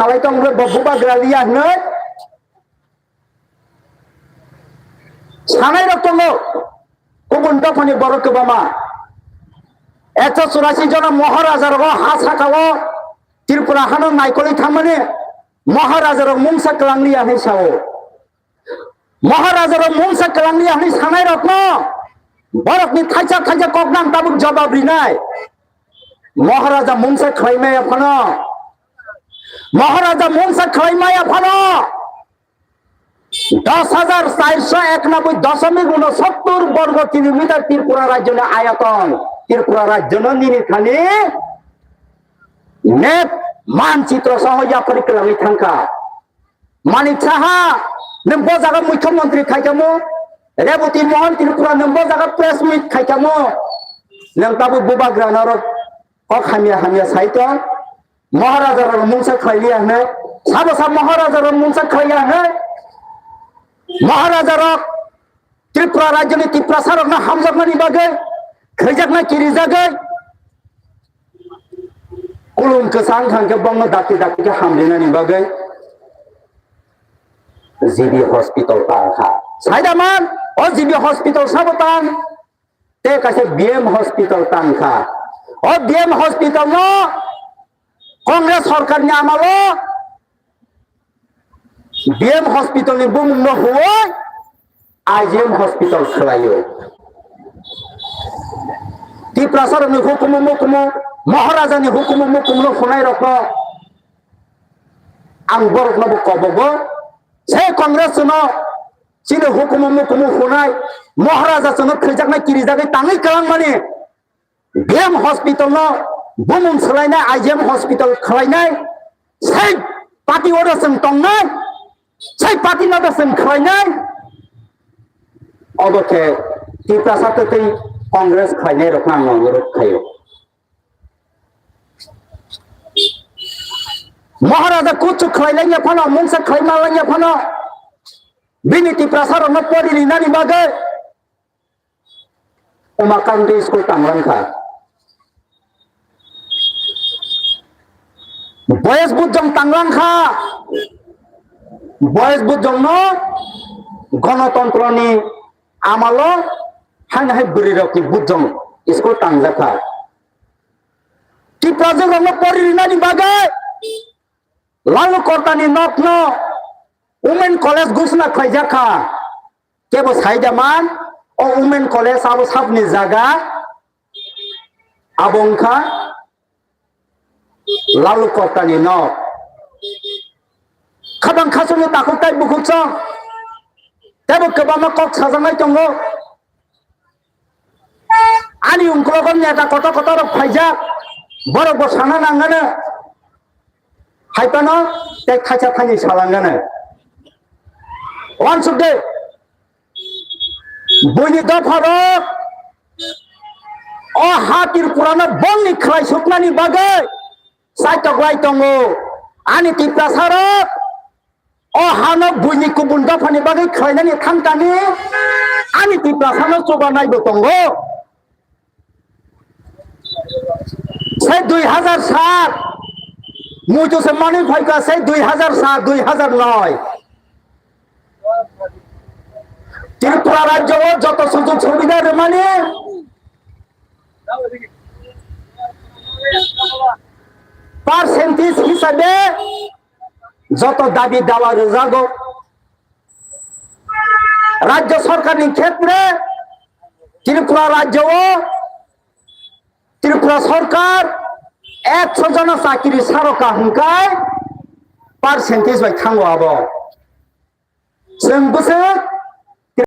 salai tong buba gralia ne sanai rok tongo kubun dofani borok kebama 184 জন মহারাজার হাসাকাও ত্রিপুরা হানো নাইকলি থামনে মহারাজার মুংসা কলাংলি আনি Sao মহারাজার মুংসা কলাংলি আনি সানাই রত্ন বরকনি থাইছা থাইছা ককনাং তাবুক জবাব Rinnai মহারাজা মুংসা খাইমাই আফানো মহারাজা মুংসা খাইমাই আফানো 10,491.69 বর্গ kilometre Tripura রাজ্যের আয়তন ত্রিপুরা রাজ্য নিরিখানি নেট মানচিত্র সহ পরিক্রমা থাকা মানিক সাহা নম্ব জায়গা মুখ্যমন্ত্রী খাইকামো রেবতী মোহন ত্রিপুরা নম্ব জায়গা প্রেস মিট খাইকামো নংতাবু বুবা গ্রানার হামিয়া হামিয়া সাইত মহারাজার মুংসা খাইলিয়া নে সাবসা মহারাজার মুংসা খাইয়া নে মহারাজার ত্রিপুরা রাজ্যের ত্রিপুরা সারক না হামজাকনানি বাগে খৈজাকনা কিরি জাগে কুলুম কেসাং খানকে বঙ্গ দাকি দাকিকে হামলিনানি বাগে জিবি হসপিটাল তাংখা সাইদামান ও জিবি হসপিটাল সাবতান তে কাছে বিএম হসপিটাল তাংখা ও বিএম হসপিটাল ন কংগ্রেস সরকারনি আমালো বিএম হসপিটাল नि बुंनो हुए आईजीएम हॉस्पिटल खलायो ত্রিপুরা सरनि हुकुम मुकुम महाराजानि हुकुम मुकुम खुनाय रख आं बरकनबो कबबो से कांग्रेस न सिने हुकुम मुकुम खुनाय महाराजा सन खैजाकनाय किरिजागै ताङै कलां माने बिएम हॉस्पिटल न बुमुं सलायनाय आईजीएम हॉस्पिटल खलायनाय से पार्टी अर्डर जों तंनाय সেই পার্টি না দেন খাই নাই অবকে ত্রিপুরা সাথে কংগ্রেস খাই নাই রকম অনুরোধ খাইও মহারাজা কুচু খাইলাই ফানো মুংসা খাইমালাই ফানো বিনি ত্রিপুরা সারন পরিলি নানি বাগে উমাকান্তি স্কুল টাংলাংখা বয়স বুঝং টাংলাংখা বয়স বুঝজন্য গণতন্ত্রনি আমালো হাই হাই বুড়ি রকি বুঝজং স্কুল টাংজাখা ত্রিপুরা জঙ্গ পরিনানি বাগে লালু কর্তানি নগ্ন উমেন কলেজ ঘোষণা খাইজাখা কেবল সাইদামান ও উমেন কলেজ আবো সাবনি জায়গা আবংখা লালু কর্তানি নক খাবাং খাসুনি তাকুতাই বুকুচং তেবো কেবামা কক সাজানাই দङ आनि उंग्रगन नेता कत कत रक फाइजा बरक बसाना नांगानो हाइपानो ते खाचा थानि सालांगानो वान सुदे बयनि दफारक अ हातिर पुरानो बंनि खाय सुकनानि बागै साइटक लाइ दङ आनि टिप्रा सारक अ हानो बयनि गुबुन दफानि बागै खायनानि थांतानि आनि टिप्रा सानो जौगा नायबो दङ से 2007 मुझे से मानी भाई का से 2007 2009 त्रिपुरा राज्य जो सुযোগ सुविधा माने पार्सेंटेज हिसाबे जो दाबी दावा जागो राज्य सरकार क्षेत्र त्रिपुरा राज्य त्रिपुरा सरकार 100 জন চাকরি সারকা হুঙ্কায় পার্সেন্টেজ বাই থাঙ্গো আবো जों बोसोर